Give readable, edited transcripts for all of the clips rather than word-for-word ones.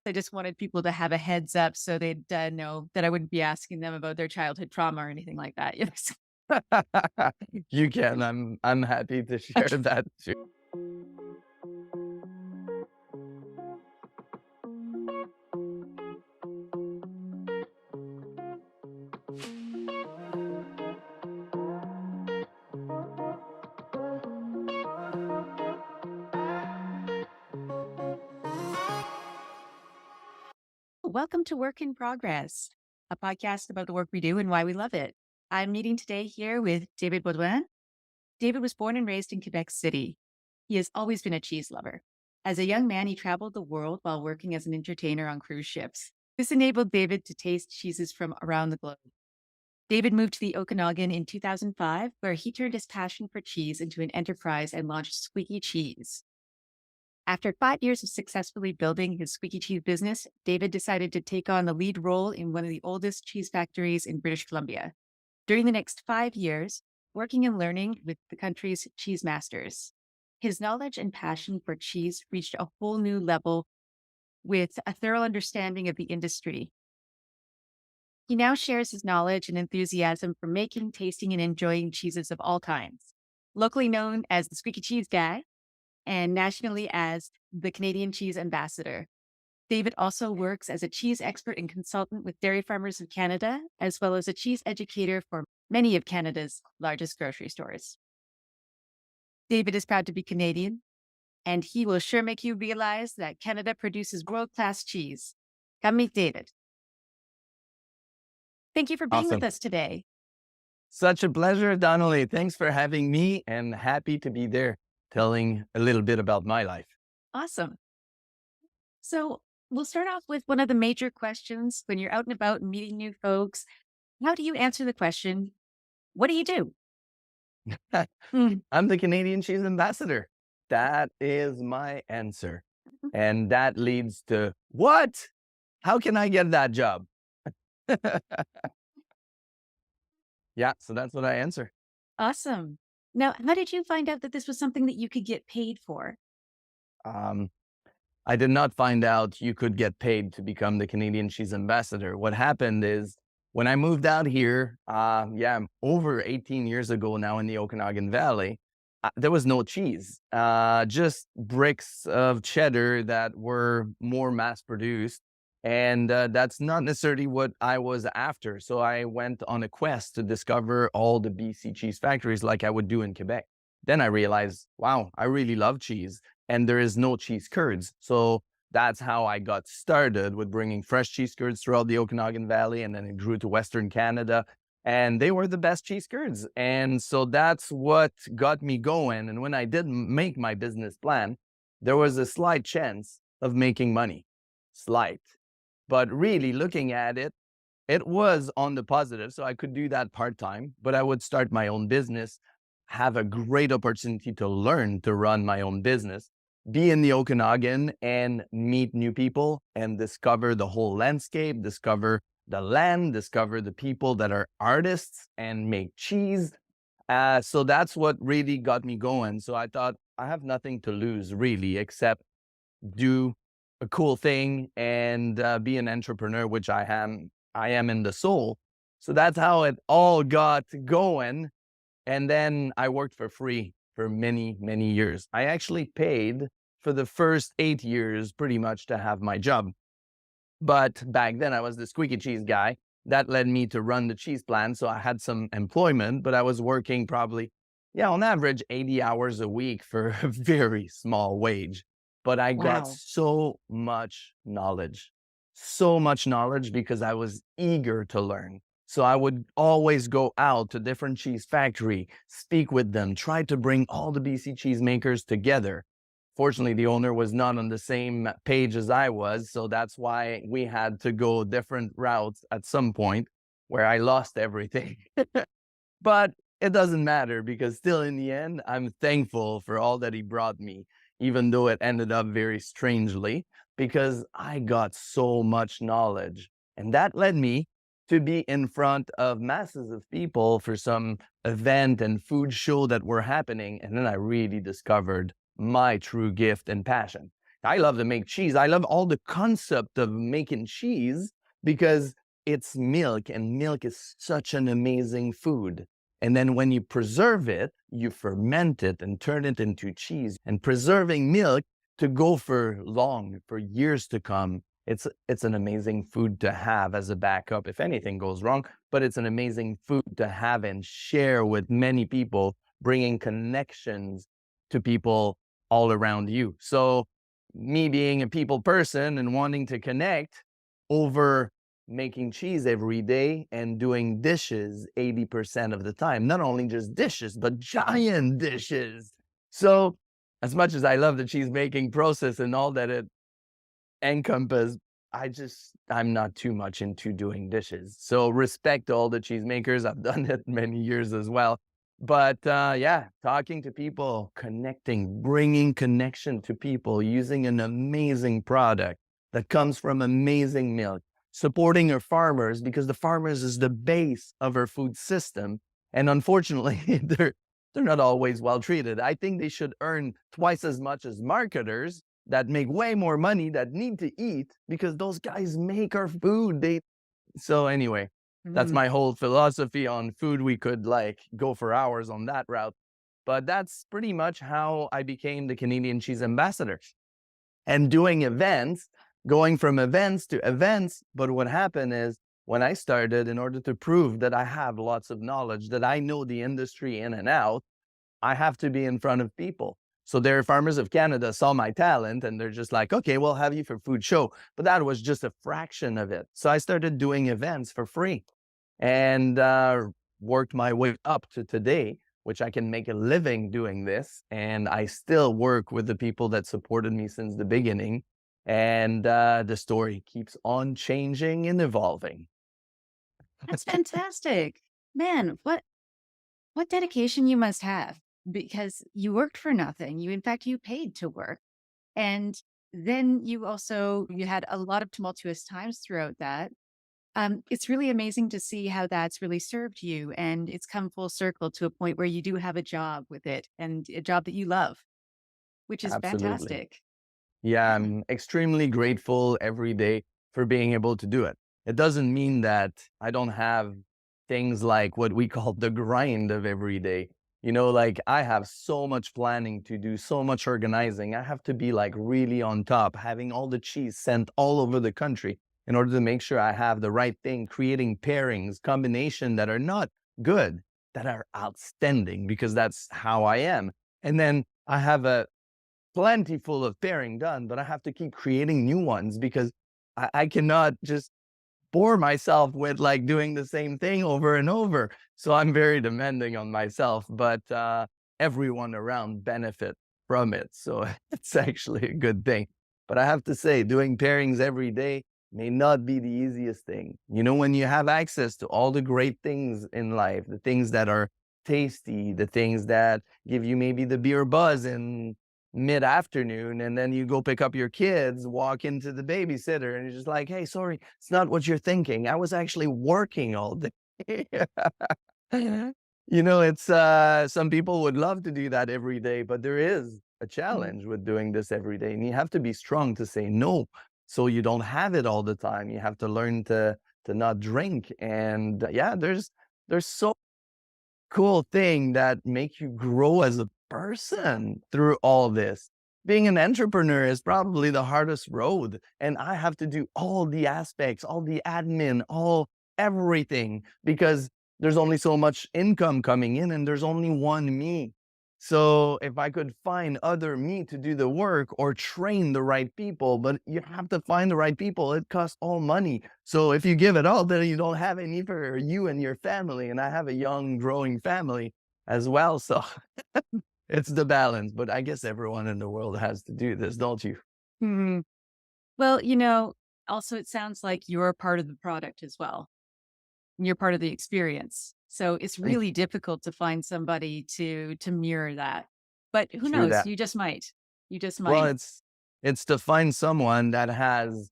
I just wanted people to have a heads up so they'd know that I wouldn't be asking them about their childhood trauma or anything like that. Yes. You can. I'm happy to share Okay. that too. Welcome to Work in Progress, a podcast about the work we do and why we love it. I'm meeting today here with David Bouduain. David was born and raised in Quebec City. He has always been a cheese lover. As a young man, he traveled the world while working as an entertainer on cruise ships. This enabled David to taste cheeses from around the globe. David moved to the Okanagan in 2005, where he turned his passion for cheese into an enterprise and launched Squeaky Cheese. After 5 years of successfully building his squeaky cheese business, David decided to take on the lead role in one of the oldest cheese factories in British Columbia. During the next 5 years, working and learning with the country's cheese masters, his knowledge and passion for cheese reached a whole new level with a thorough understanding of the industry. He now shares his knowledge and enthusiasm for making, tasting, and enjoying cheeses of all kinds. Locally known as the Squeaky Cheese Guy, and nationally as the Canadian Cheese Ambassador. David also works as a cheese expert and consultant with Dairy Farmers of Canada, as well as a cheese educator for many of Canada's largest grocery stores. David is proud to be Canadian, and he will sure make you realize that Canada produces world-class cheese. Come meet David. Thank you for being with Awesome. us today. Such a pleasure, Donnelly. Thanks for having me and happy to be there telling a little bit about my life. Awesome. So we'll start off with one of the major questions when you're out and about and meeting new folks. How do you answer the question, what do you do? Hmm. I'm the Canadian Cheese Ambassador. That is my answer. And that leads to what? How can I get that job? Yeah, so that's what I answer. Awesome. Now, how did you find out that this was something that you could get paid for? Um, I did not find out you could get paid to become the Canadian Cheese Ambassador. What happened is when I moved out here, over 18 years ago now in the Okanagan Valley, there was no cheese, just bricks of cheddar that were more mass produced. And that's not necessarily what I was after. So I went on a quest to discover all the BC cheese factories like I would do in Quebec. Then I realized, wow, I really love cheese and there is no cheese curds. So that's how I got started with bringing fresh cheese curds throughout the Okanagan Valley. And then it grew to Western Canada and they were the best cheese curds. And so that's what got me going. And when I did make my business plan, there was a slight chance of making money. Slight. But really looking at it, it was on the positive. So I could do that part-time, but I would start my own business, have a great opportunity to learn to run my own business, be in the Okanagan and meet new people and discover the whole landscape, discover the land, discover the people that are artists and make cheese. So that's what really got me going. So I thought I have nothing to lose really, except do a cool thing and be an entrepreneur, which I am. I am in the soul. So that's how it all got going. And then I worked for free for many, many years. I actually paid for the first 8 years pretty much to have my job. But back then I was the squeaky cheese guy. That led me to run the cheese plant. So I had some employment, but I was working probably, on average 80 hours a week for a very small wage. But I got Wow. so much knowledge because I was eager to learn. So I would always go out to different cheese factory, speak with them, try to bring all the BC cheesemakers together. Fortunately, the owner was not on the same page as I was, so that's why we had to go different routes at some point where I lost everything. But it doesn't matter because still in the end, I'm thankful for all that he brought me, even though it ended up very strangely, because I got so much knowledge. And that led me to be in front of masses of people for some event and food show that were happening. And then I really discovered my true gift and passion. I love to make cheese. I love all the concept of making cheese because it's milk, and milk is such an amazing food. And then when you preserve it, you ferment it and turn it into cheese. And preserving milk to go for long, for years to come, it's an amazing food to have as a backup if anything goes wrong, but it's an amazing food to have and share with many people, bringing connections to people all around you. So me being a people person and wanting to connect over making cheese every day and doing dishes 80% of the time, not only just dishes, but giant dishes. So as much as I love the cheese making process and all that it encompass, I'm not too much into doing dishes. So respect to all the cheesemakers. I've done it many years as well. But yeah, talking to people, connecting, bringing connection to people, using an amazing product that comes from amazing milk, supporting our farmers because the farmers is the base of our food system. And unfortunately, they're not always well treated. I think they should earn twice as much as marketers that make way more money that need to eat because those guys make our food. So anyway, that's Mm. my whole philosophy on food. We could like go for hours on that route, but that's pretty much how I became the Canadian cheese ambassador and doing events, going from events to events. But what happened is when I started, in order to prove that I have lots of knowledge, that I know the industry in and out, I have to be in front of people. So Dairy Farmers of Canada saw my talent and they're just like, okay, we'll have you for food show. But that was just a fraction of it. So I started doing events for free and worked my way up to today, which I can make a living doing this. And I still work with the people that supported me since the beginning. And the story keeps on changing and evolving. That's fantastic. Man, what dedication you must have, because you worked for nothing. You, in fact, you paid to work. And then you had a lot of tumultuous times throughout that. It's really amazing to see how that's really served you, and it's come full circle to a point where you do have a job with it and a job that you love, which is Absolutely. fantastic. Yeah, Yeah. I'm extremely grateful every day for being able to do it. It doesn't mean that I don't have things like what we call the grind of every day. Like I have so much planning to do, so much organizing. I have to be like really on top, having all the cheese sent all over the country in order to make sure I have the right thing, creating pairings, combination that are not good, that are outstanding because that's how I am. And then I have a plenty full of pairing done, but I have to keep creating new ones because I cannot just bore myself with like doing the same thing over and over. So I'm very demanding on myself, but everyone around benefit from it. So it's actually a good thing. But I have to say, doing pairings every day may not be the easiest thing. When you have access to all the great things in life, the things that are tasty, the things that give you maybe the beer buzz in mid-afternoon, and then you go pick up your kids, walk into the babysitter, and you're just like, hey, sorry, it's not what you're thinking. I was actually working all day. It's some people would love to do that every day, but there is a Mm. challenge with doing this every day. And you have to be strong to say no. So you don't have it all the time. You have to learn to not drink. And yeah, there's so cool thing that make you grow as a person through all this. Being an entrepreneur is probably the hardest road, and I have to do all the aspects, all the admin, all everything because there's only so much income coming in and there's only one me. So if I could find other me to do the work or train the right people, but you have to find the right people, it costs all money. So if you give it all, then you don't have any for you and your family. And I have a young, growing family as well. So it's the balance. But I guess everyone in the world has to do this, don't you? Mhm. Well, also it sounds like you're part of the product as well. You're part of the experience. So it's Mm, really difficult to find somebody to mirror that. But who true knows? that. You just might. You just Well, might. it's to find someone that has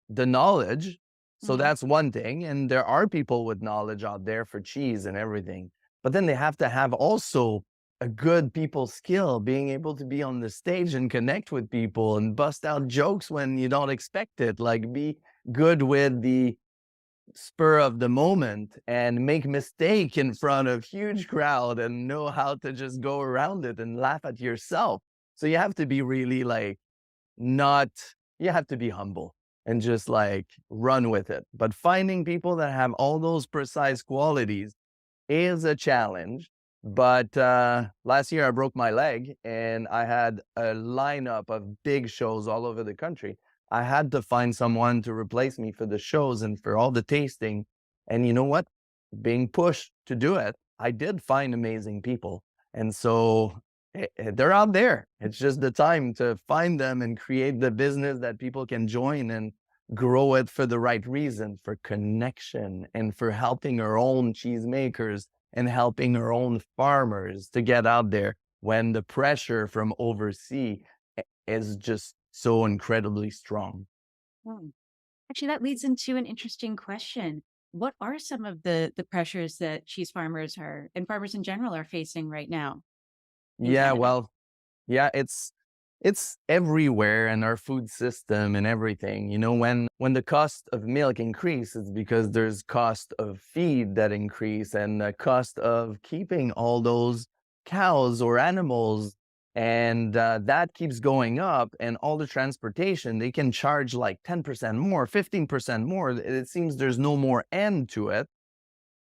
the knowledge. So Mhm. that's one thing. And there are people with knowledge out there for cheese and everything. But then they have to have also a good people skill, being able to be on the stage and connect with people and bust out jokes when you don't expect it, like be good with the spur of the moment and make mistake in front of huge crowd and know how to just go around it and laugh at yourself. So you have to be really like not you have to be humble and just like run with it. But finding people that have all those precise qualities is a challenge. But last year I broke my leg and I had a lineup of big shows all over the country. I had to find someone to replace me for the shows and for all the tasting. And you know what? Being pushed to do it, I did find amazing people. And so they're out there. It's just the time to find them and create the business that people can join and grow it for the right reason, for connection and for helping our own cheesemakers and helping our own farmers to get out there when the pressure from overseas is just so incredibly strong. Hmm. Actually, that leads into an interesting question. What are some of the pressures that cheese farmers are and farmers in general are facing right now in Yeah, Canada? well, yeah, it's everywhere in our food system and everything. You know, when the cost of milk increase, it's because there's cost of feed that increase and the cost of keeping all those cows or animals, and that keeps going up. And all the transportation, they can charge like 10% more, 15% more. It seems there's no more end to it.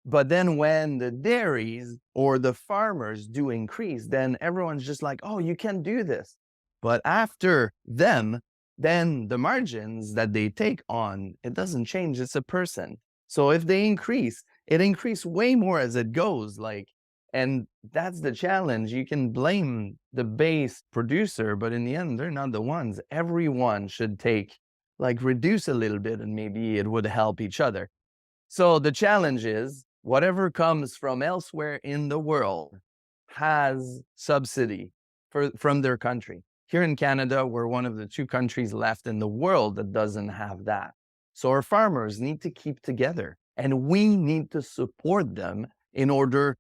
But then when the dairies or the farmers do increase, then everyone's just like, oh, you can do this. But after them, then the margins that they take on, it doesn't change. It's a person. So if they increase, it increase way more as it goes. Like, and that's the challenge. You can blame the base producer, but in the end, they're not the ones. Everyone should take, like, reduce a little bit, and maybe it would help each other. So the challenge is whatever comes from elsewhere in the world has subsidy from their country. Here in Canada, we're one of the two countries left in the world that doesn't have that. So our farmers need to keep together and we need to support them in order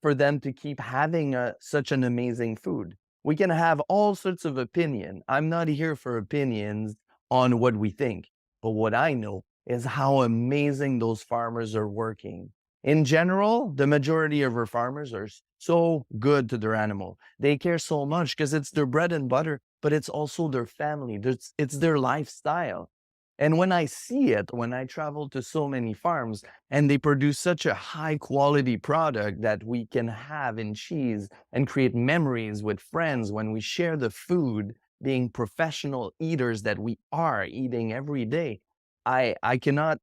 for them to keep having such an amazing food. We can have all sorts of opinion. I'm not here for opinions on what we think, but what I know is how amazing those farmers are working. In general, the majority of our farmers are so good to their animal. They care so much because it's their bread and butter, but it's also their family. It's their lifestyle. And when I see it, when I travel to so many farms, and they produce such a high quality product that we can have in cheese and create memories with friends when we share the food, being professional eaters that we are eating every day. I cannot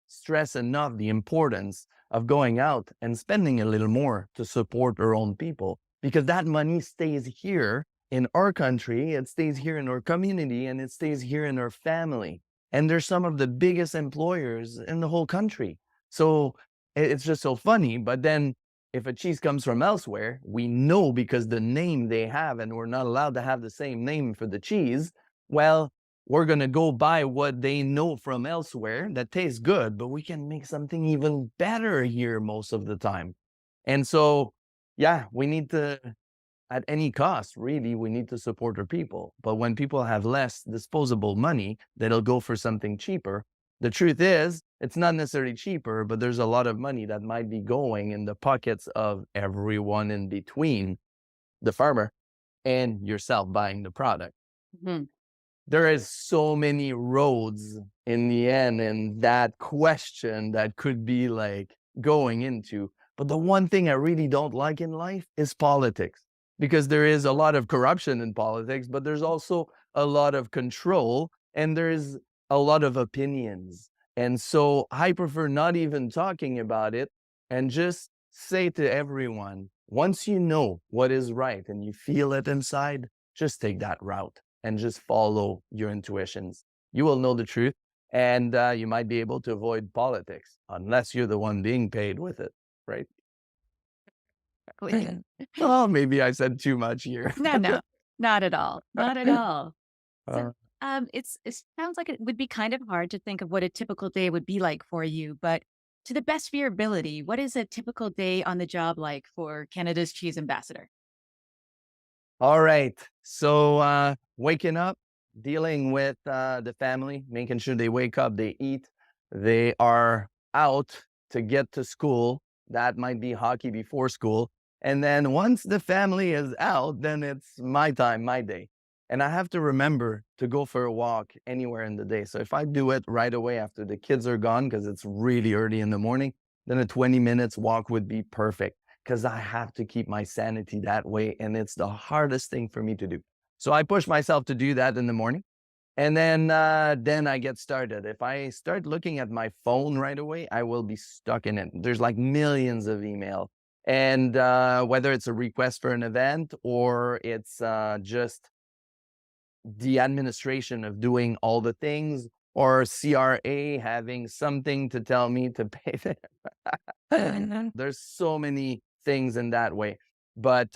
stress enough the importance of going out and spending a little more to support our own people, because that money stays here in our country, it stays here in our community, and it stays here in our family. And they're some of the biggest employers in the whole country. So it's just so funny. But then if a cheese comes from elsewhere, we know because the name they have, and we're not allowed to have the same name for the cheese. Well, we're going to go buy what they know from elsewhere that tastes good, but we can make something even better here most of the time. And so, yeah, we need to, at any cost, really, we need to support our people. But when people have less disposable money, they'll go for something cheaper. The truth is, it's not necessarily cheaper, but there's a lot of money that might be going in the pockets of everyone in between the farmer and yourself buying the product. Mhm. There is so many roads in the end in that question that could be like going into. But the one thing I really don't like in life is politics, because there is a lot of corruption in politics, but there's also a lot of control and there's a lot of opinions. And so I prefer not even talking about it and just say to everyone, once you know what is right and you feel it inside, just take that route and just follow your intuitions. You will know the truth, and you might be able to avoid politics unless you're the one being paid with it, right? Oh, maybe I said too much here. No, no, not at all. Not at all. So, Uh, it sounds like it would be kind of hard to think of what a typical day would be like for you, but to the best of your ability, what is a typical day on the job like for Canada's cheese ambassador? All right. So waking up, dealing with the family, making sure they wake up, they eat, they are out to get to school. That might be hockey before school. And then once the family is out, then it's my time, my day. And I have to remember to go for a walk anywhere in the day. So if I do it right away after the kids are gone, because it's really early in the morning, then a 20 minutes walk would be perfect because I have to keep my sanity that way. And it's the hardest thing for me to do. So I push myself to do that in the morning. And then I get started. If I start looking at my phone right away, I will be stuck in it. There's like millions of email. And whether it's a request for an event or it's just the administration of doing all the things or CRA having something to tell me to pay them. There's so many things in that way. But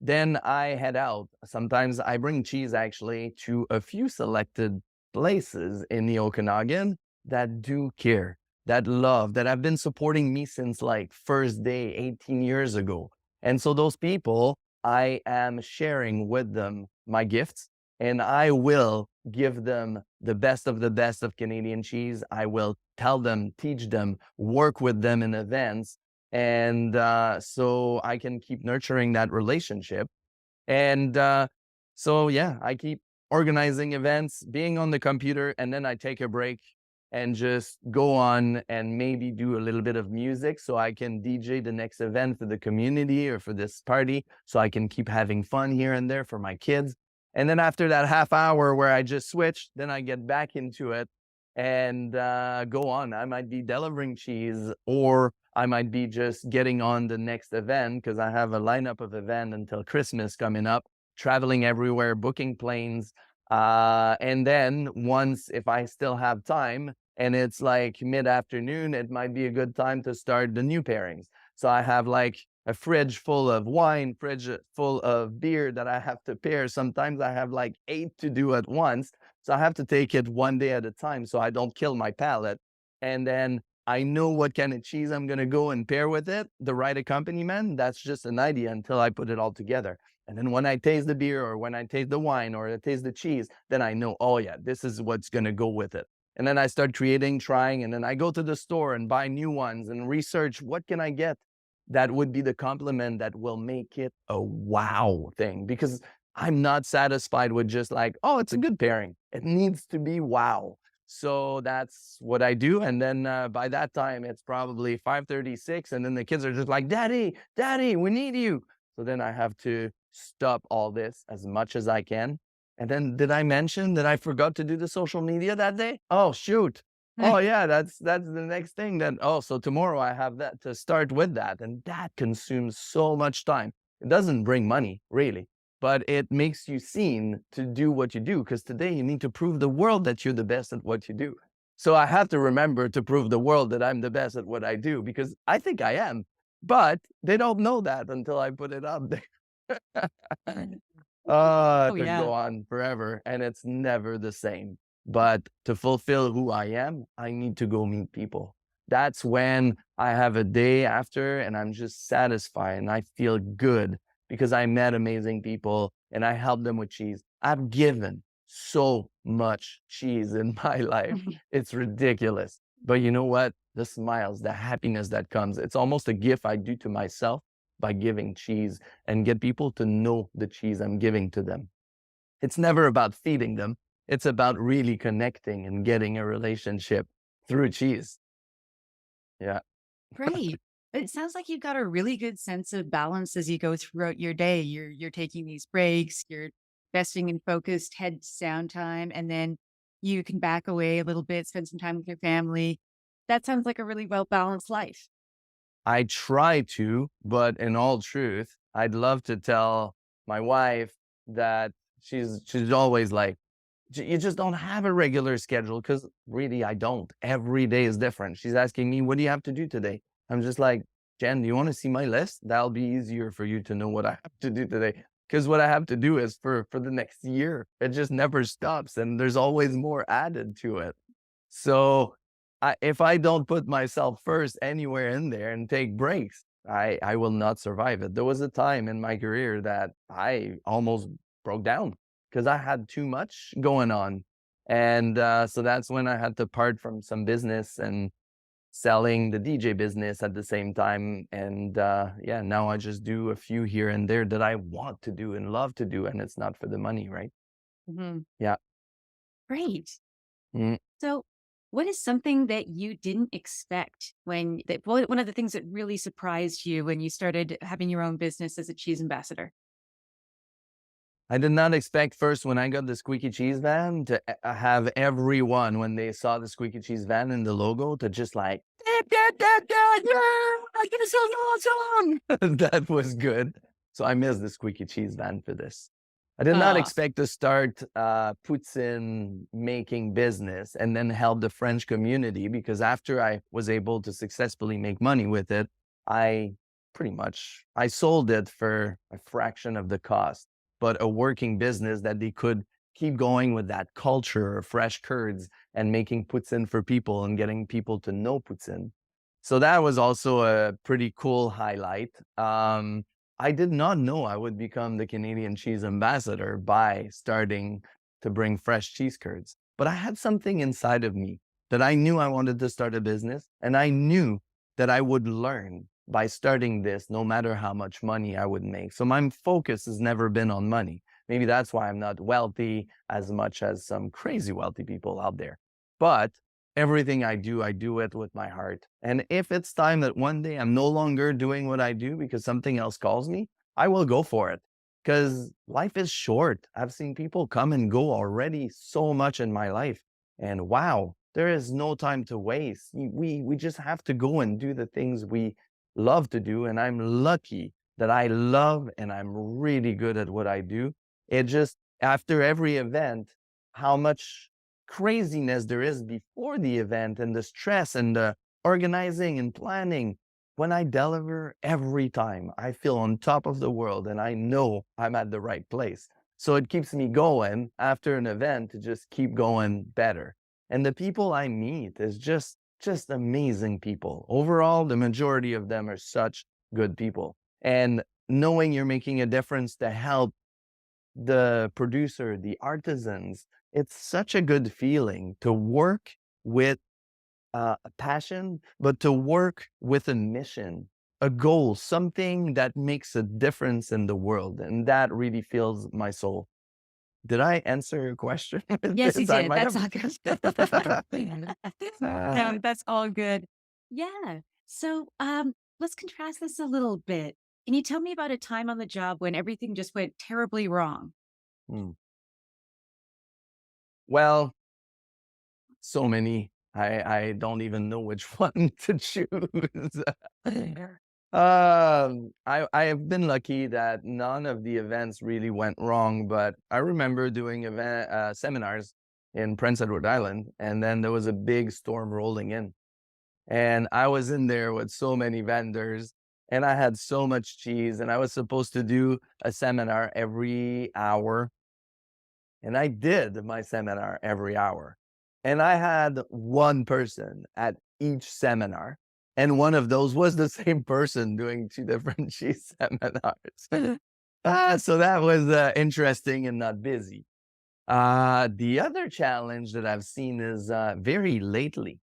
then I head out. Sometimes I bring cheese actually to a few selected places in the Okanagan that do care, that love, that have been supporting me since like first day 18 years ago. And so those people, I am sharing with them my gifts and I will give them the best of the best of Canadian cheese. I will tell them, teach them, work with them in events. And so I can keep nurturing that relationship. And so, yeah, I keep organizing events, being on the computer, and then I take a break and just go on and maybe do a little bit of music so I can DJ the next event for the community or for this party so I can keep having fun here and there for my kids. And then after that half hour where I just switched, then I get back into it and go on. I might be delivering cheese or I might be just getting on the next event because I have a lineup of events until Christmas coming up, traveling everywhere, booking planes. And then once, if I still have time and it's like mid-afternoon, it might be a good time to start the new pairings. So I have like a fridge full of wine, fridge full of beer that I have to pair. Sometimes I have like 8 to do at once. So I have to take it one day at a time so I don't kill my palate. And then I know what kind of cheese I'm going to go and pair with it, the right accompaniment. That's just an idea until I put it all together. And then when I taste the beer or when I taste the wine or I taste the cheese, then I know, oh yeah, this is what's going to go with it. And then I start creating, trying, and then I go to the store and buy new ones and research what can I get that would be the complement that will make it a wow thing. Because I'm not satisfied with just like, oh, it's a good pairing. It needs to be wow. So that's what I do. And then by that time, it's probably 5:36. And then the kids are just like, Daddy, Daddy, we need you. So then I have to stop all this as much as I can. And then did I mention that I forgot to do the social media that day? Oh, shoot. Oh yeah, that's the next thing then. Oh, so tomorrow I have that to start with that. And that consumes so much time. It doesn't bring money, really, but it makes you seen to do what you do. Because today you need to prove the world that you're the best at what you do. So I have to remember to prove the world that I'm the best at what I do because I think I am. But they don't know that until I put it up there. Oh, Could yeah. go on forever, and it's never the same. But to fulfill who I am, I need to go meet people. That's when I have a day after and I'm just satisfied and I feel good because I met amazing people and I helped them with cheese. I've given so much cheese in my life. It's ridiculous. But you know what? The smiles, the happiness that comes, it's almost a gift I do to myself by giving cheese and get people to know the cheese I'm giving to them. It's never about feeding them. It's about really connecting and getting a relationship through cheese. Yeah. Great. It sounds like you've got a really good sense of balance as you go throughout your day. You're taking these breaks, you're investing in focused head sound time, and then you can back away a little bit, spend some time with your family. That sounds like a really well balanced life. I try to, but in all truth, I'd love to tell my wife that she's always like, You just don't have a regular schedule because really I don't. Every day is different. She's asking me, what do you have to do today? I'm just like, Jen, do you want to see my list? That'll be easier for you to know what I have to do today. Because what I have to do is for the next year. It just never stops and there's always more added to it. So if I don't put myself first anywhere in there and take breaks, I will not survive it. There was a time in my career that I almost broke down because I had too much going on. And so that's when I had to part from some business and selling the DJ business at the same time. And yeah, now I just do a few here and there that I want to do and love to do. And it's not for the money, right? Mhm. Yeah. Great. Mm. So, what is something that you didn't expect when that one of the things that really surprised you when you started having your own business as a cheese ambassador? I did not expect first when I got the squeaky cheese van to have everyone, when they saw the squeaky cheese van and the logo, to just like, yeah, this is awesome. That was good. So I missed the squeaky cheese van for this. I did not Oh, expect to start poutine making business and then help the French community, because after I was able to successfully make money with it, I I sold it for a fraction of the cost, but a working business that they could keep going with that culture of fresh curds and making poutine for people and getting people to know poutine. So that was also a pretty cool highlight. I did not know I would become the Canadian cheese ambassador by starting to bring fresh cheese curds. But I had something inside of me that I knew I wanted to start a business, and I knew that I would learn by starting this no matter how much money I would make. So my focus has never been on money. Maybe that's why I'm not wealthy as much as some crazy wealthy people out there. But everything I do it with my heart. And if it's time that one day I'm no longer doing what I do because something else calls me, I will go for it. Because life is short. I've seen people come and go already so much in my life. And wow, there is no time to waste. We just have to go and do the things we love to do. And I'm lucky that I love and I'm really good at what I do. It just, after every event, how much craziness there is before the event and the stress and the organizing and planning. When I deliver every time, I feel on top of the world and I know I'm at the right place. So it keeps me going after an event to just keep going better. And the people I meet is just amazing people. Overall, the majority of them are such good people. And knowing you're making a difference to help the producer, the artisans, it's such a good feeling to work with a passion, but to work with a mission, a goal, something that makes a difference in the world. And that really fills my soul. Did I answer your question with yes, you this? I did. might That's have. all good. No, that's all good. Yeah. So, let's contrast this a little bit. Can you tell me about a time on the job when everything just went terribly wrong? Hmm. Well, so many. I don't even know which one to choose. I have been lucky that none of the events really went wrong, but I remember doing seminars in Prince Edward Island, and then there was a big storm rolling in, and I was in there with so many vendors, and I had so much cheese, and I was supposed to do a seminar every hour, and I did my seminar every hour. And I had one person at each seminar. And one of those was the same person doing two different cheese seminars. So that was interesting and not busy. The other challenge that I've seen is very lately.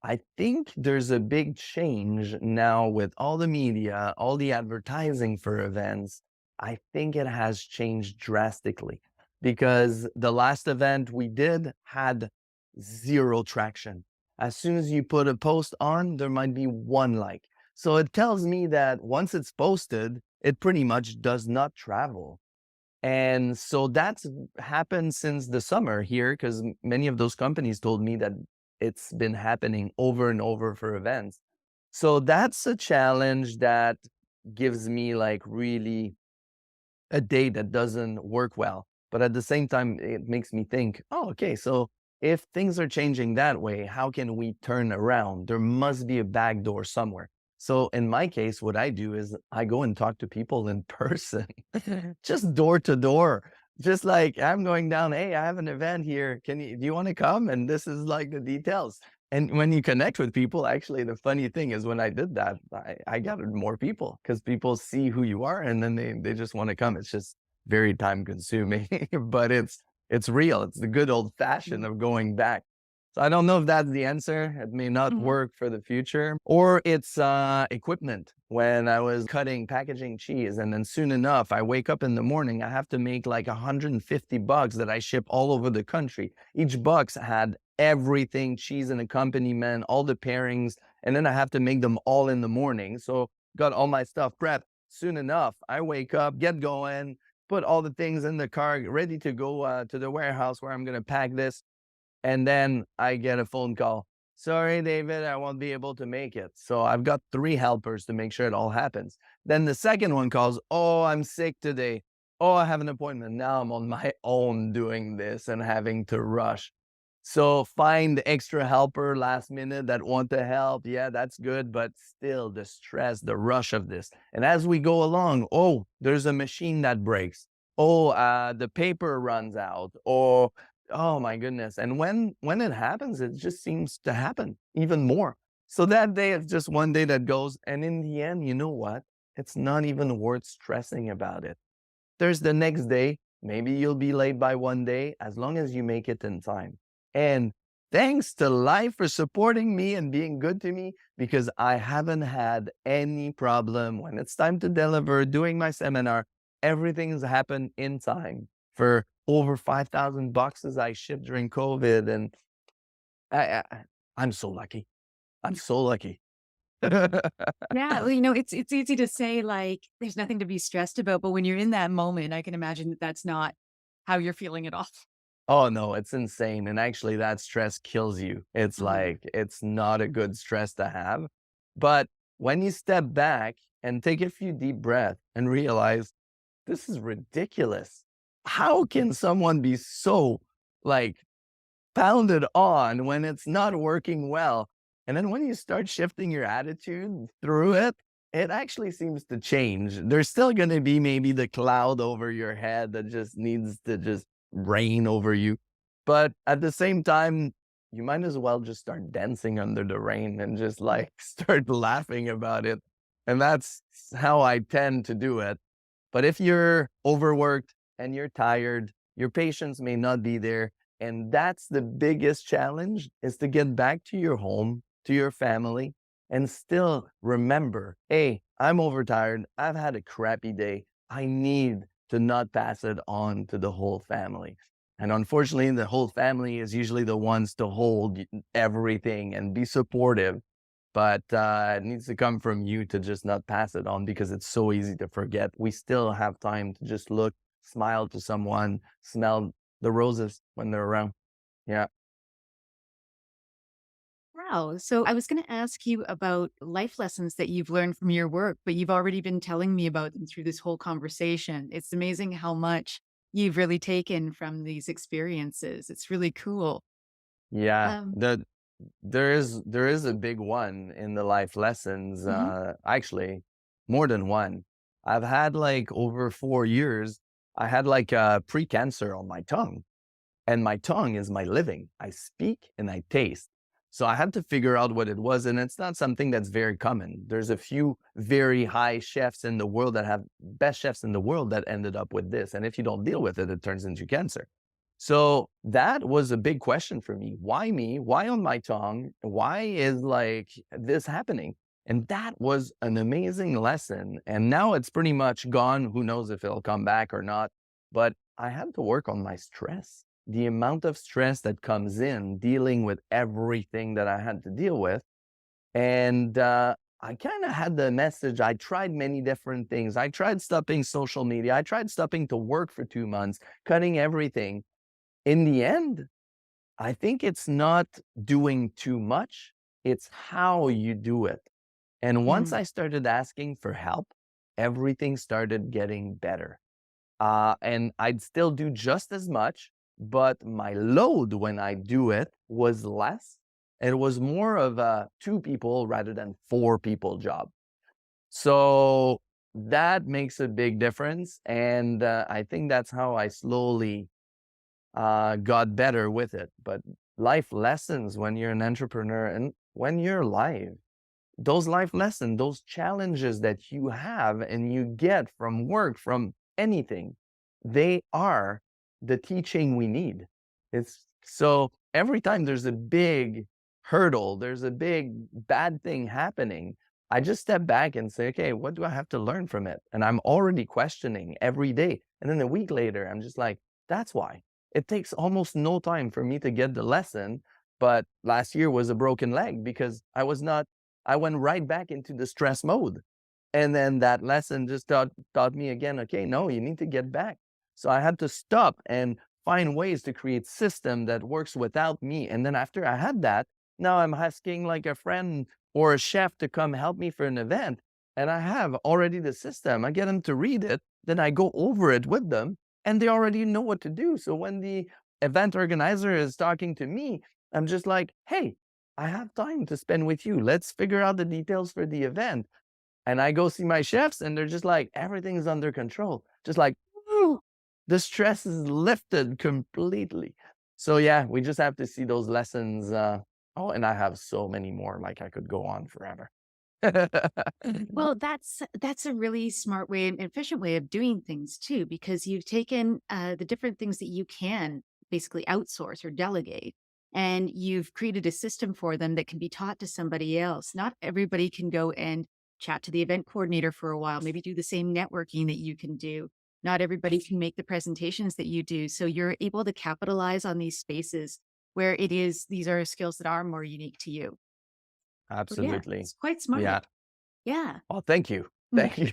I think there's a big change now with all the media, all the advertising for events. I think it has changed drastically because the last event we did had zero traction. As soon as you put a post on, there might be one like. So it tells me that once it's posted, it pretty much does not travel. And so that's happened since the summer here, because many of those companies told me that it's been happening over and over for events. So that's a challenge that gives me like really a day that doesn't work well. But at the same time, it makes me think, oh, okay, so if things are changing that way, how can we turn around? There must be a back door somewhere. So in my case, what I do is I go and talk to people in person, just door to door. Just like I'm going down, hey, I have an event here. Do you want to come? And this is like the details. And when you connect with people, actually, the funny thing is when I did that, I gathered more people because people see who you are and then they just want to come. It's just very time consuming, but it's real. It's the good old fashioned Mm. of going back. So I don't know if that's the answer. It may not Mhm. work for the future. Or it's equipment. When I was cutting packaging cheese, and then soon enough, I wake up in the morning, I have to make like $150 that I ship all over the country. Each box had everything, cheese and accompaniment, all the pairings, and then I have to make them all in the morning. So got all my stuff prepped. Soon enough, I wake up, get going, put all the things in the car, ready to go to the warehouse where I'm gonna pack this. And then I get a phone call. Sorry, David, I won't be able to make it. So I've got 3 helpers to make sure it all happens. Then the second one calls, oh, I'm sick today. Oh, I have an appointment. Now I'm on my own doing this and having to rush. So find extra helper last minute that want to help. Yeah, that's good, but still the stress, the rush of this. And as we go along, oh, there's a machine that breaks. Oh, the paper runs out. Or oh my goodness. And when it happens, it just seems to happen even more. So that day it's just one day that goes. And in the end, you know what? It's not even worth stressing about it. There's the next day. Maybe you'll be late by one day as long as you make it in time. And thanks to life for supporting me and being good to me because I haven't had any problem when it's time to deliver, doing my seminar. Everything's happened in time for over 5,000 boxes I shipped during COVID. And I'm so lucky. I'm so lucky. Yeah, well, it's easy to say, like, there's nothing to be stressed about, but when you're in that moment, I can imagine that that's not how you're feeling at all. Oh, no, it's insane, and actually that stress kills you. It's Mhm. like, it's not a good stress to have, but when you step back and take a few deep breaths and realize, "This is ridiculous. How can someone be so, like, pounded on when it's not working well?" And then when you start shifting your attitude through it, it actually seems to change. There's still gonna be maybe the cloud over your head that just needs to just rain over you. But at the same time, you might as well just start dancing under the rain and just like start laughing about it. And that's how I tend to do it. But if you're overworked and you're tired, your patience may not be there. And that's the biggest challenge is to get back to your home, to your family, and still remember, hey, I'm overtired. I've had a crappy day. I need to not pass it on to the whole family. And unfortunately, the whole family is usually the ones to hold everything and be supportive, but it needs to come from you to just not pass it on because it's so easy to forget. We still have time to just look, smile to someone, smell the roses when they're around. Yeah. Wow. So I was going to ask you about life lessons that you've learned from your work, but you've already been telling me about them through this whole conversation. It's amazing how much you've really taken from these experiences. It's really cool. Yeah. Um, There is a big one in the life lessons. mhm. Actually, more than one. I've had like over 4 years. I had like a pre-cancer on my tongue. And my tongue is my living. I speak and I taste. So I had to figure out what it was, and it's not something that's very common. There's a few very high chefs in the world that have best chefs in the world that ended up with this. And if you don't deal with it, it turns into cancer. So that was a big question for me. Why me? Why on my tongue? Why is like this happening? And that was an amazing lesson. And now it's pretty much gone. Who knows if it'll come back or not? But I had to work on my stress. The amount of stress that comes in dealing with everything that I had to deal with. And I kind of had the message. I tried many different things. I tried stopping social media. I tried stopping to work for 2 months, cutting everything. In the end, I think it's not doing too much, it's how you do it. And once Mm. I started asking for help, everything started getting better. And I'd still do just as much, but my load when I do it was less. It was more of a 2 people rather than 4 people job. So that makes a big difference. And I think that's how I slowly got better with it. But life lessons when you're an entrepreneur and when you're live. Those life lessons, those challenges that you have and you get from work, from anything, they are the teaching we need. It's so every time there's a big hurdle, there's a big bad thing happening, I just step back and say, okay, what do I have to learn from it? And I'm already questioning every day. And then a week later, I'm just like, that's why. It takes almost no time for me to get the lesson. But last year was a broken leg because I went right back into the stress mode. And then that lesson just taught me again, okay, no, you need to get back. So I had to stop and find ways to create system that works without me. And then after I had that, now I'm asking like a friend or a chef to come help me for an event. And I have already the system. I get them to read it, then I go over it with them, and they already know what to do. So when the event organizer is talking to me, I'm just like, hey, I have time to spend with you. Let's figure out the details for the event. And I go see my chefs and they're just like, everything's under control. Just like, "Woo, the stress is lifted completely." So yeah, we just have to see those lessons. Oh, and I have so many more, like I could go on forever. Well, that's a really smart way and efficient way of doing things too, because you've taken the different things that you can basically outsource or delegate, and you've created a system for them that can be taught to somebody else. Not everybody can go and chat to the event coordinator for a while, maybe do the same networking that you can do. Not everybody can make the presentations that you do. So you're able to capitalize on these spaces where these are skills that are more unique to you. So yeah, Absolutely. it's quite smart. Yeah. Yeah. Oh, thank you. Thank you.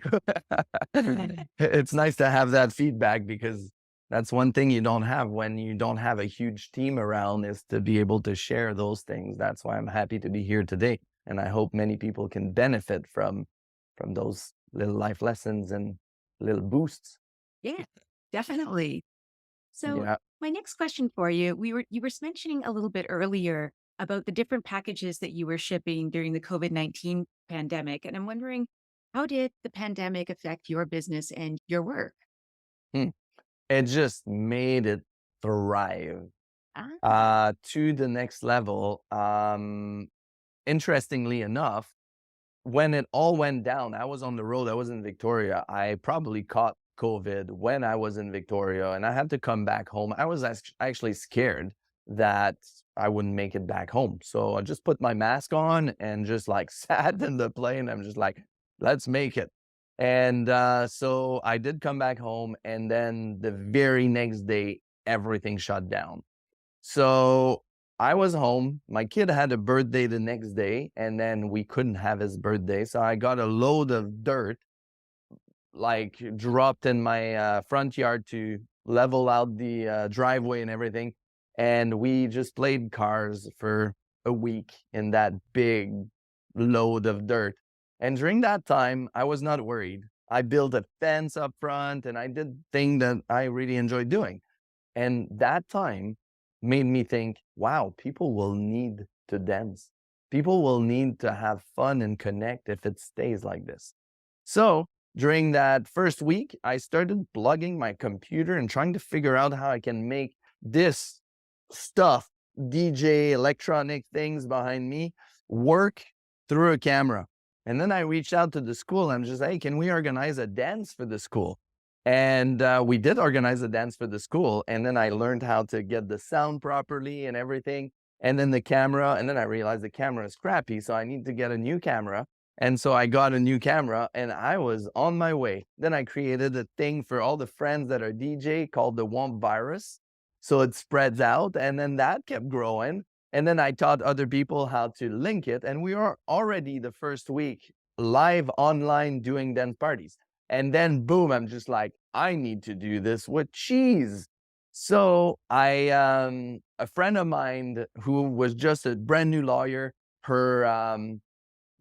It's nice to have that feedback because that's one thing you don't have when you don't have a huge team around is to be able to share those things. That's why I'm happy to be here today. And I hope many people can benefit from those little life lessons and little boosts. Yeah, definitely. So Yeah. my next question for you, you were mentioning a little bit earlier about the different packages that you were shipping during the COVID-19 pandemic. And I'm wondering, how did the pandemic affect your business and your work? Hmm. It just made it thrive Ah, to the next level. Interestingly enough, when it all went down, I was on the road. I was in Victoria. I probably caught COVID when I was in Victoria and I had to come back home. I was actually scared that I wouldn't make it back home. So I just put my mask on and just like sat in the plane. I'm just like, let's make it. And so I did come back home. And then the very next day, everything shut down. So I was home. My kid had a birthday the next day, and then we couldn't have his birthday. So I got a load of dirt, like dropped in my front yard to level out the driveway and everything. And we just played cars for a week in that big load of dirt. And during that time, I was not worried. I built a fence up front and I did things that I really enjoyed doing. And that time made me think, wow, people will need to dance. People will need to have fun and connect if it stays like this. So during that first week, I started plugging my computer and trying to figure out how I can make this stuff, DJ, electronic things behind me, work through a camera. And then I reached out to the school. I'm just, hey, can we organize a dance for the school? And we did organize a dance for the school. And then I learned how to get the sound properly and everything. And then the camera. And then I realized the camera is crappy. So I need to get a new camera. And so I got a new camera and I was on my way. Then I created a thing for all the friends that are DJ called the Womp Virus. So it spreads out. And then that kept growing. And then I taught other people how to link it. And we are already the first week live online doing dance parties. And then boom, I'm just like, I need to do this with cheese. So a friend of mine who was just a brand new lawyer, her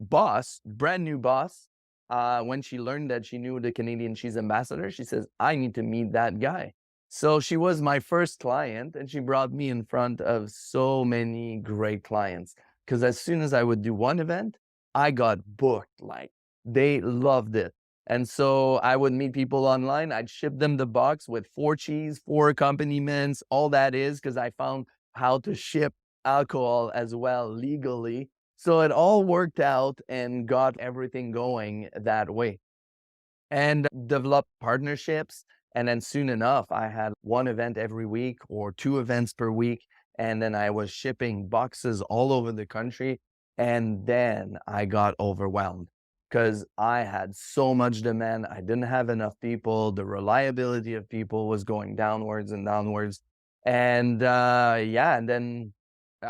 boss, brand new boss, when she learned that she knew the Canadian cheese ambassador, she says, I need to meet that guy. So she was my first client and she brought me in front of so many great clients. Because as soon as I would do one event, I got booked. Like they loved it. And so I would meet people online. I'd ship them the box with 4 cheese, 4 accompaniments, all that is, because I found how to ship alcohol as well legally. So it all worked out and got everything going that way and developed partnerships. And then soon enough, I had one event every week or two events per week. And then I was shipping boxes all over the country. And then I got overwhelmed because I had so much demand. I didn't have enough people. The reliability of people was going downwards and downwards. And yeah, and then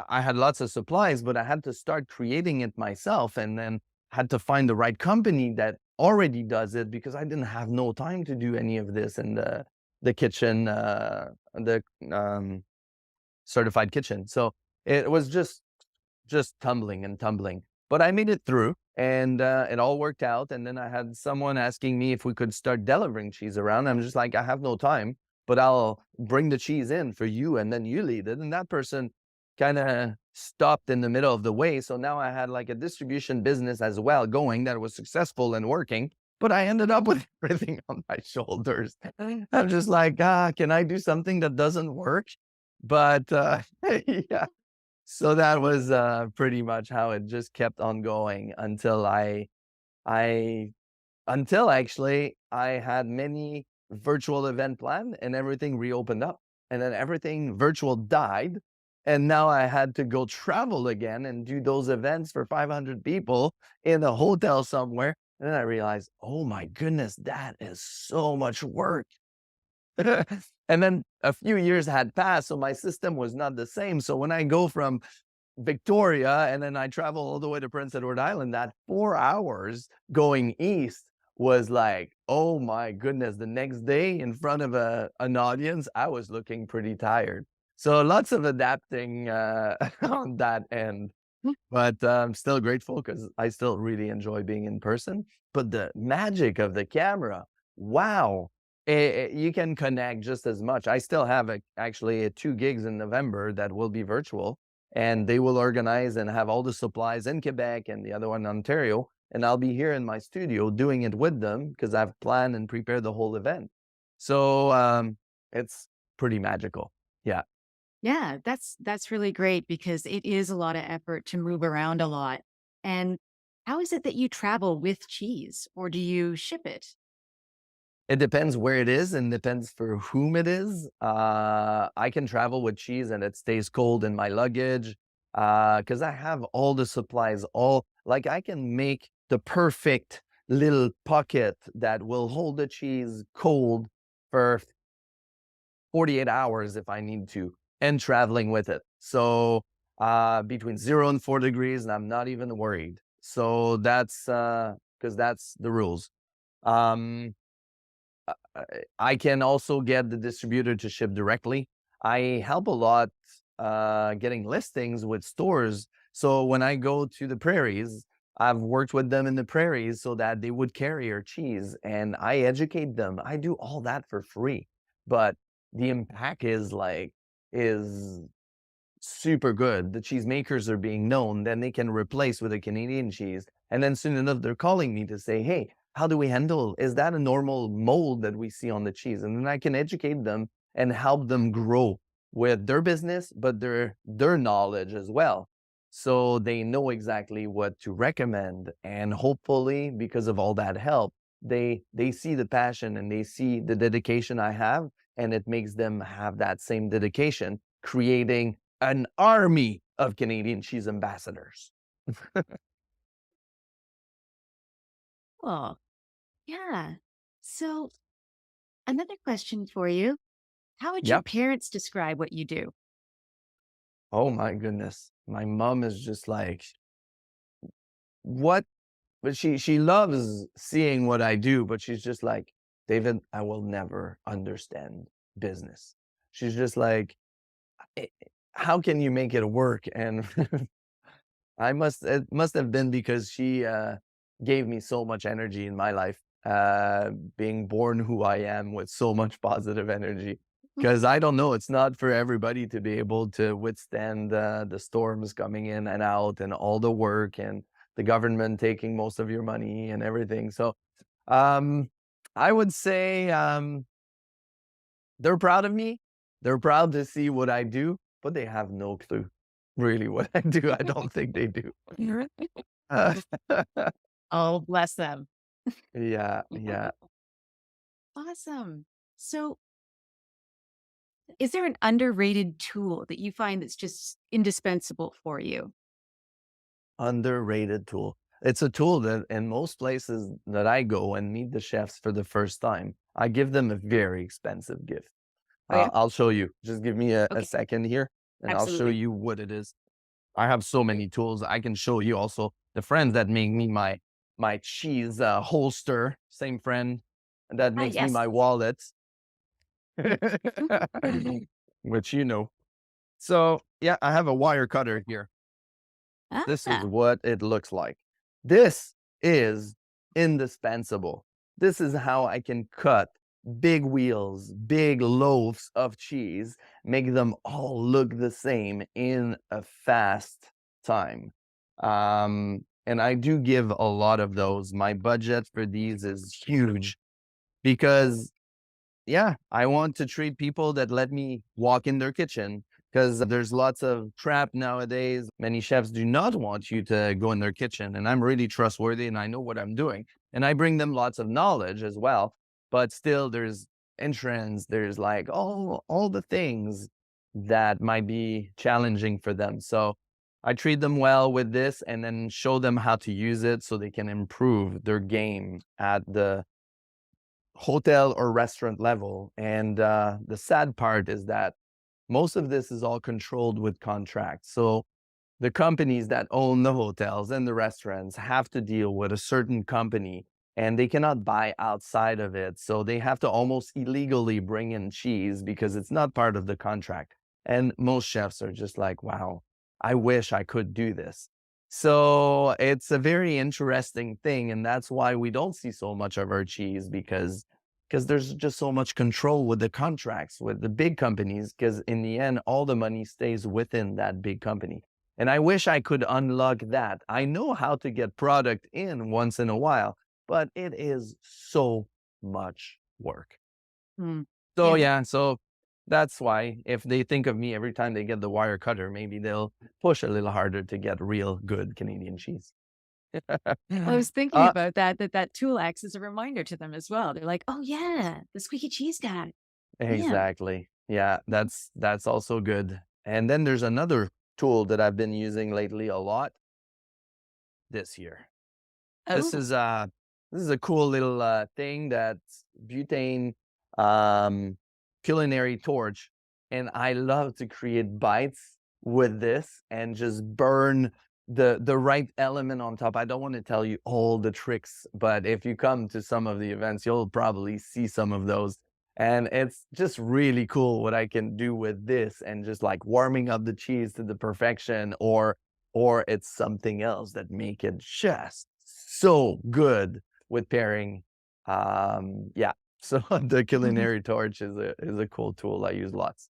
I had lots of supplies, but I had to start creating it myself. And then had to find the right company that already does it because I didn't have no time to do any of this in the kitchen, the certified kitchen. So it was just tumbling and tumbling. But I made it through, and it all worked out. And then I had someone asking me if we could start delivering cheese around. I'm just like, I have no time, but I'll bring the cheese in for you, and then you lead it. And that person kind of stopped in the middle of the way. So now I had like a distribution business as well going that was successful and working. But I ended up with everything on my shoulders. I'm just like, can I do something that doesn't work? But yeah, so that was, pretty much how it just kept on going until I until actually I had many virtual event planned and everything reopened up, and then everything virtual died, and now I had to go travel again and do those events for 500 people in a hotel somewhere, and then I realized, "Oh my goodness, that is so much work." And then a few years had passed, so my system was not the same, so when I go from Victoria, and then I travel all the way to Prince Edward Island. That 4 hours going east was like, oh my goodness. The next day in front of an audience, I was looking pretty tired. So lots of adapting on that end. But I'm still grateful because I still really enjoy being in person. But the magic of the camera, wow, you can connect just as much. I still have actually 2 gigs in November that will be virtual, and they will organize and have all the supplies in Quebec and the other one in Ontario. And I'll be here in my studio doing it with them because I've planned and prepared the whole event. So it's pretty magical. Yeah. Yeah, that's really great because it is a lot of effort to move around a lot. And how is it that you travel with cheese, or do you ship it? It depends where it is and depends for whom it is. I can travel with cheese and it stays cold in my luggage because I have all the supplies. All like I can make the perfect little pocket that will hold the cheese cold for 48 hours if I need to, and traveling with it. So between 0 and 4 degrees, and I'm not even worried. So that's because that's the rules. Um, I can also get the distributor to ship directly. I help a lot getting listings with stores. So when I go to the prairies, I've worked with them in the prairies so that they would carry our cheese and I educate them. I do all that for free. But the impact is super good. The cheesemakers are being known, then they can replace with a Canadian cheese. And then soon enough, they're calling me to say, hey, how do we handle? Is that a normal mold that we see on the cheese? And then I can educate them and help them grow with their business, but their knowledge as well. So they know exactly what to recommend. And hopefully, because of all that help, they see the passion and they see the dedication I have, and it makes them have that same dedication, creating an army of Canadian cheese ambassadors. Oh, yeah. So, another question for you. How would your Yep. parents describe what you do? Oh my goodness. My mom is just like, what? But she loves seeing what I do, but she's just like, David, I will never understand business. She's just like, "Eh, how can you make it work?" And it must have been because she gave me so much energy in my life, being born who I am with so much positive energy. Because I don't know, it's not for everybody to be able to withstand the storms coming in and out and all the work and the government taking most of your money and everything. So um, I would say they're proud of me. They're proud to see what I do, but they have no clue. really what I do. I don't think they do. Uh, Oh, bless them. yeah, yeah. Awesome. So, is there an underrated tool that you find that's just indispensable for you? Underrated tool. It's a tool that in most places that I go and meet the chefs for the first time, I give them a very expensive gift. Oh, yeah? I'll show you. Just give me a Okay. second here, and I'll show Absolutely. you what it is. I have so many tools. I can show you also the friends that make me my cheese holster. Same friend that Ah, makes me yes. my wallet, which you know. So yeah, I have a wire cutter here. This is Ah, what it looks like. This is indispensable. This is how I can cut big wheels, big loaves of cheese, make them all look the same in a fast time. And I do give a lot of those. My budget for these is huge because yeah, I want to treat people that let me walk in their kitchen because there's lots of trap nowadays. Many chefs do not want you to go in their kitchen, and I'm really trustworthy and I know what I'm doing. And I bring them lots of knowledge as well, but still there's entrance, there's like all the things that might be challenging for them. So I treat them well with this and then show them how to use it so they can improve their game at the hotel or restaurant level. And the sad part is that most of this is all controlled with contracts. So the companies that own the hotels and the restaurants have to deal with a certain company and they cannot buy outside of it. So they have to almost illegally bring in cheese because it's not part of the contract. And most chefs are just like, wow, I wish I could do this. So it's a very interesting thing. And that's why we don't see so much of our cheese because there's just so much control with the contracts with the big companies because in the end all the money stays within that big company. And I wish I could unlock that. I know how to get product in once in a while, but it is so much work. mm, So yeah. yeah, so that's why if they think of me every time they get the wire cutter, maybe they'll push a little harder to get real good Canadian cheese. Well, I was thinking uh, about that tool acts as a reminder to them as well. They're like, "Oh, yeah, the squeaky cheese guy. Yeah." exactly. Yeah, that's also good. And then there's another tool that I've been using lately a lot this year. This Oh, is a cool little thing that's butane um, culinary torch, and I love to create bites with this and just burn the right element on top. I don't want to tell you all the tricks, but if you come to some of the events, you'll probably see some of those. And it's just really cool what I can do with this and just like warming up the cheese to the perfection or it's something else that make it just so good with pairing. Yeah. So the culinary torch is a cool tool I use lots.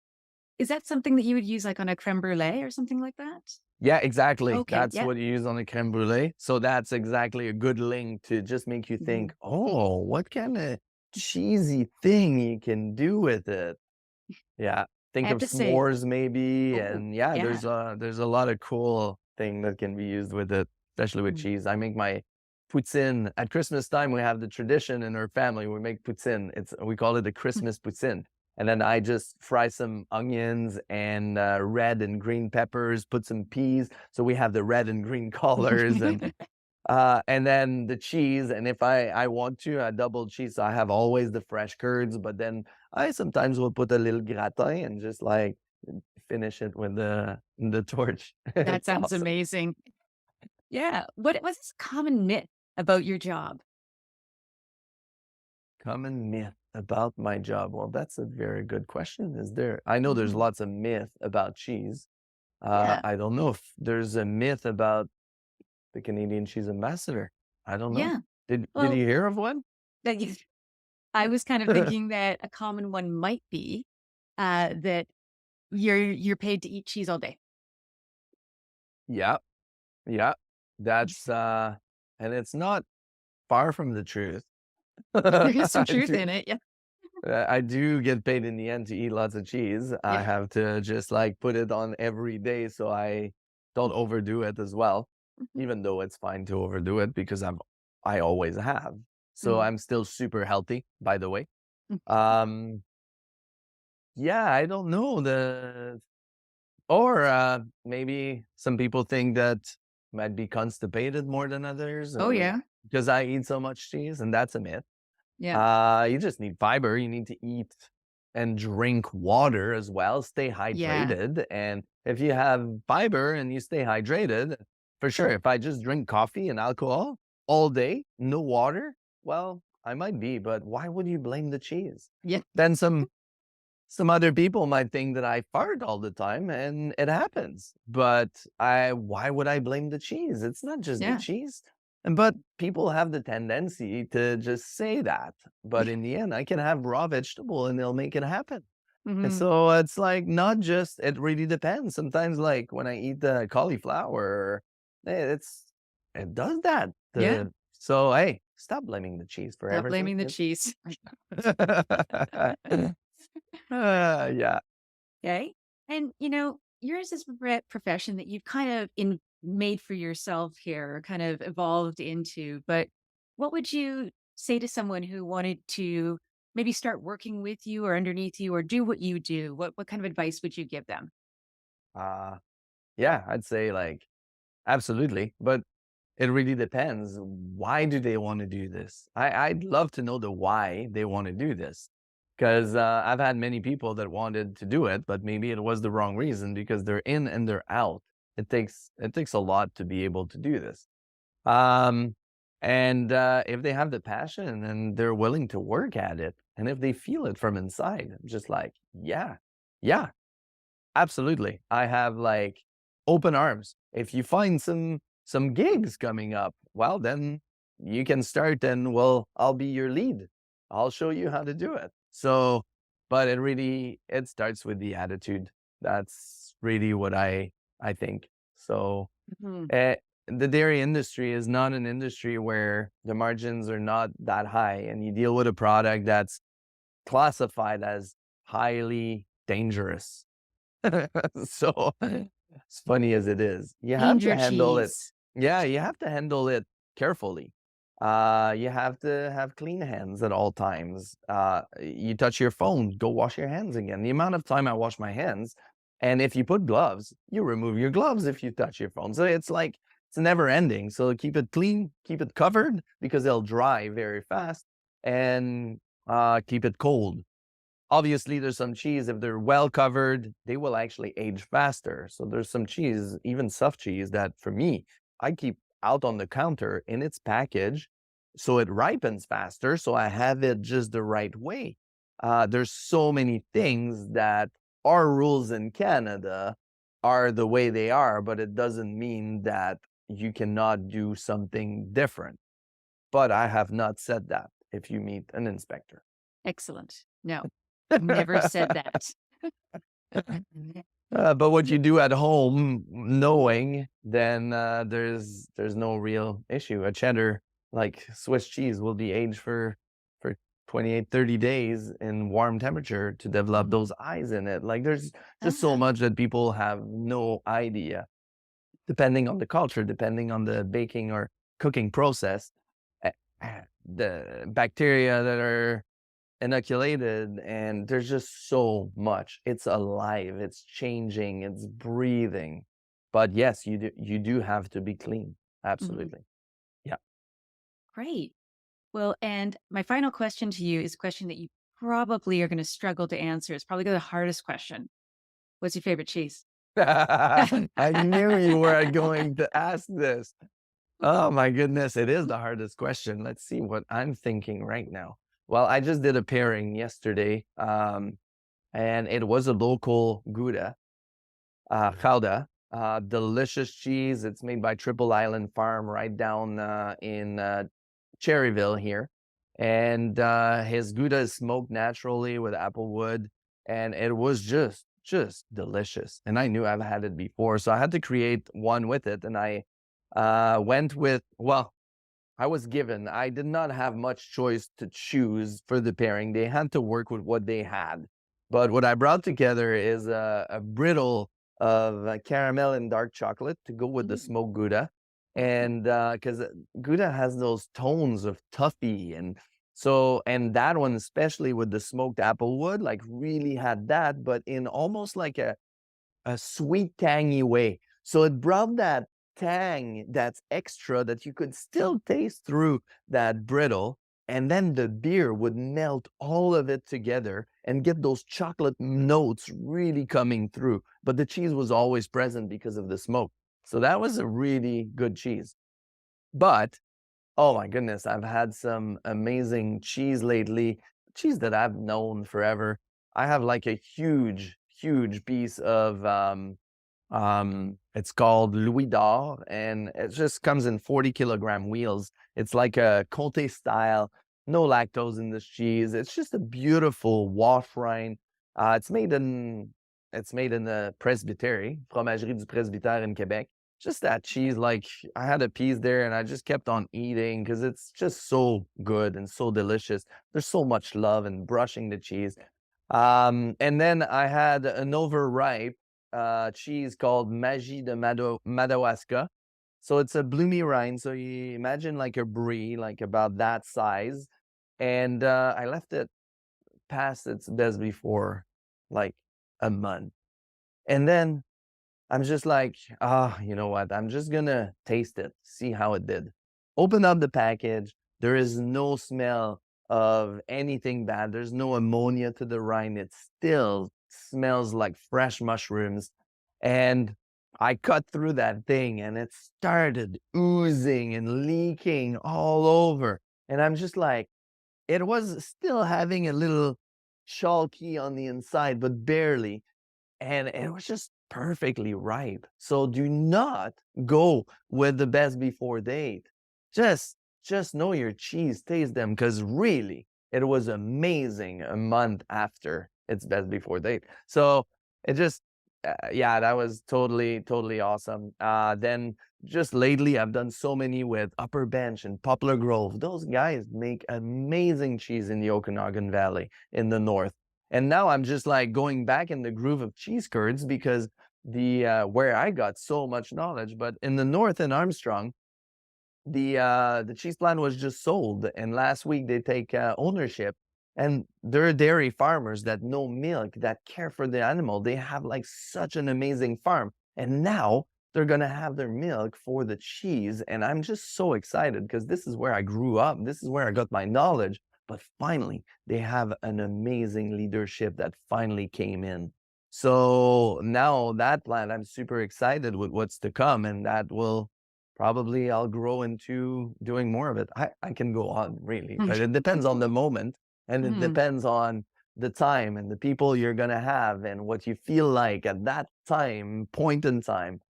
is that something that you would use, like, on a crème brûlée or something like that? Yeah, exactly. Okay, That's yeah. what you use on a crème brûlée. So that's exactly a good link to just make you Mhm. think, oh, what kind of cheesy thing you can do with it. Yeah. I Think have of to say, s'mores maybe. oh, And yeah, yeah. there's a lot of cool thing that can be used with it, especially with Mhm. cheese. I make my poutine at Christmas time. We have the tradition in our family. We make poutine. We call it the Christmas poutine. And then I just fry some onions and red and green peppers, put some peas. So we have the red and green colors and then the cheese, and if I want to, I double cheese, so I have always the fresh curds, but then I sometimes will put a little gratin and just, like, finish it with the torch. That It's sounds awesome. amazing. Yeah. What's a common myth about your job? Common myth about my job. Well, that's a very good question. Is there I know there's Mhm. lots of myth about cheese. Yeah. I don't know if there's a myth about the Canadian cheese ambassador. I don't know. Yeah. Did Well, you hear of one? that you I was kind of thinking that a common one might be, that you're paid to eat cheese all day. Yeah, yeah. That's, and it's not far from the truth. There is some I truth do in it, yeah. I do get paid in the end to eat lots of cheese. I Yeah. have to just like put it on every day so I don't overdo it as well, Mhm. even though it's fine to overdo it because I always have. So Mm. I'm still super healthy, by the way. Mm. Um, yeah, I don't know or maybe some people think that might be constipated more than others, Oh, or yeah. because I eat so much cheese, and that's a myth. Yeah. You just need fiber. You need to eat and drink water as well. Stay Yeah. hydrated. And if you have fiber and you stay hydrated, for sure, if I just drink coffee and alcohol all day, no water, well, I might be, but why would you blame the cheese? Yeah. Then some other people might think that I fart all the time and it happens. But why would I blame the cheese? It's not just the Yeah. cheese. But people have the tendency to just say that. But Yeah. in the end, I can have raw vegetable and they'll make it happen. And Mhm. so it's like not just it really depends. Sometimes like when I eat the cauliflower, it does that. Yeah. So hey, stop blaming the cheese for Stop everything. blaming the cheese. Yeah. Okay. And, yours is a profession that you've kind of made for yourself here, or kind of evolved into. But what would you say to someone who wanted to maybe start working with you or underneath you or do what you do? What kind of advice would you give them? Uh, yeah, I'd say like absolutely, but it really depends. Why do they want to do this? I'd love to know the why they want to do this. Because I've had many people that wanted to do it, but maybe it was the wrong reason because they're in and they're out. It takes a lot to be able to do this. Um, and if they have the passion and they're willing to work at it, and if they feel it from inside, I'm just like, yeah, yeah, absolutely. I have like open arms. If you find some gigs coming up, well then you can start and well, I'll be your lead. I'll show you how to do it. So, but it starts with the attitude. That's really what I think. So, Mhm. uh, the dairy industry is not an industry where the margins are not that high and you deal with a product that's classified as highly dangerous. So, as funny as it is, you have to Danger handle it. cheese. Yeah, you have to handle it carefully. You have to have clean hands at all times. You touch your phone, go wash your hands again. The amount of time I wash my hands, and if you put gloves, you remove your gloves if you touch your phone. So it's like it's never ending. So keep it clean, keep it covered because they'll dry very fast, and keep it cold. Obviously, there's some cheese, if they're well covered, they will actually age faster. So there's some cheese, even soft cheese, that for me, I keep out on the counter in its package so it ripens faster. So I have it just the right way. There's so many things that our rules in Canada are the way they are, but it doesn't mean that you cannot do something different. But I have not said that if you meet an inspector. Excellent. No, never said that. But what you do at home, knowing, then there's no real issue. A cheddar, like Swiss cheese, will be aged for 28, 30 days in warm temperature to develop Mhm. those eyes in it. Like there's just so Ah, much that people have no idea, depending on the culture, depending on the baking or cooking process. The bacteria that are inoculated, and there's just so much. It's alive, it's changing, it's breathing. But yes, you do have to be clean. mhm. Absolutely. Yeah. Great. Well, and my final question to you is a question that you probably are going to struggle to answer. It's probably the hardest question. What's your favorite cheese? I knew you were going to ask this. Oh my goodness, it is the hardest question. Let's see what I'm thinking right now. Well, I just did a pairing yesterday, and it was a local Gouda. Gouda, delicious cheese. It's made by Triple Island Farm right down in Cherryville here. And his Gouda is smoked naturally with apple wood. And it was just delicious. And I knew I've had it before. So I had to create one with it. And I went with, well, I was given. I did not have much choice to choose for the pairing. They had to work with what they had. But what I brought together is a brittle of caramel and dark chocolate to go with the Mm. smoked Gouda. And because Gouda has those tones of toffee, and so, and that one, especially with the smoked applewood, like really had that, but in almost like a sweet, tangy way. So it brought that tang that's extra that you could still taste through that brittle. And then the beer would melt all of it together and get those chocolate notes really coming through. But the cheese was always present because of the smoke. So that was a really good cheese. But oh my goodness, I've had some amazing cheese lately, cheese that I've known forever. I have like a huge, huge piece of it's called Louis d'Or, and it just comes in 40-kilogram wheels. It's like a Comté style, no lactose in this cheese. It's just a beautiful wash rind. It's made in the Presbytery, Fromagerie du Presbytère in Quebec. Just that cheese, like I had a piece there and I just kept on eating because it's just so good and so delicious. There's so much love in brushing the cheese. And then I had an overripe cheese called Magie de Madawaska. So it's a bloomy rind. So you imagine like a brie, like about that size. And I left it past its best before like a month. And then I'm just like, you know what? I'm just gonna taste it, see how it did. Open up the package. There is no smell of anything bad. There's no ammonia to the rind. It still smells like fresh mushrooms. And I cut through that thing and it started oozing and leaking all over. And I'm just like, it was still having a little chalky on the inside, but barely, and it was just perfectly ripe. So do not go with the best before date. Just just know your cheese, taste them, because really it was amazing a month after its best before date. So it just yeah, that was totally awesome. Then just lately I've done so many with Upper Bench and Poplar Grove. Those guys make amazing cheese in the Okanagan Valley in the north. And now I'm just like going back in the groove of cheese curds because the where I got so much knowledge, but in the north in Armstrong, the cheese plant was just sold, and last week they take ownership, and they're dairy farmers that know milk, that care for the animal. They have like such an amazing farm, and now they're gonna have their milk for the cheese, and I'm just so excited because this is where I grew up. This is where I got my knowledge. But finally, they have an amazing leadership that finally came in. So now that plant, I'm super excited with what's to come, and that will probably I'll grow into doing more of it. I can go on really, but it depends on the moment and it Mhm. depends on the time and the people you're gonna have and what you feel like at that time, point in time.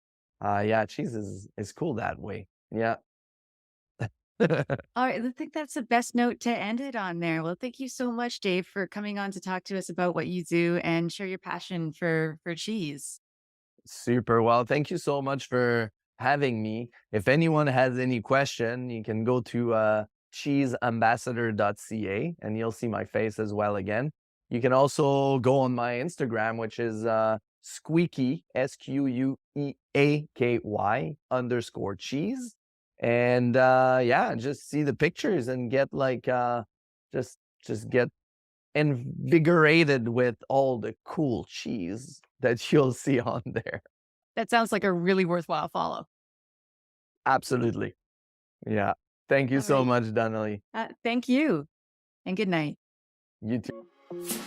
Yeah, cheese is cool that way. Yeah. All right, I think that's the best note to end it on there. Well, thank you so much, Dave, for coming on to talk to us about what you do and share your passion for cheese. Super. Well, thank you so much for having me. If anyone has any question, you can go to cheeseambassador.ca and you'll see my face as well again. You can also go on my Instagram, which is squeaky, SQUEAKY _cheese. And yeah, just see the pictures and get like just just get invigorated with all the cool cheese that you'll see on there. That sounds like a really worthwhile follow. Absolutely. Yeah. Thank you All so right. much, Donnelly. Thank you and good night. You too.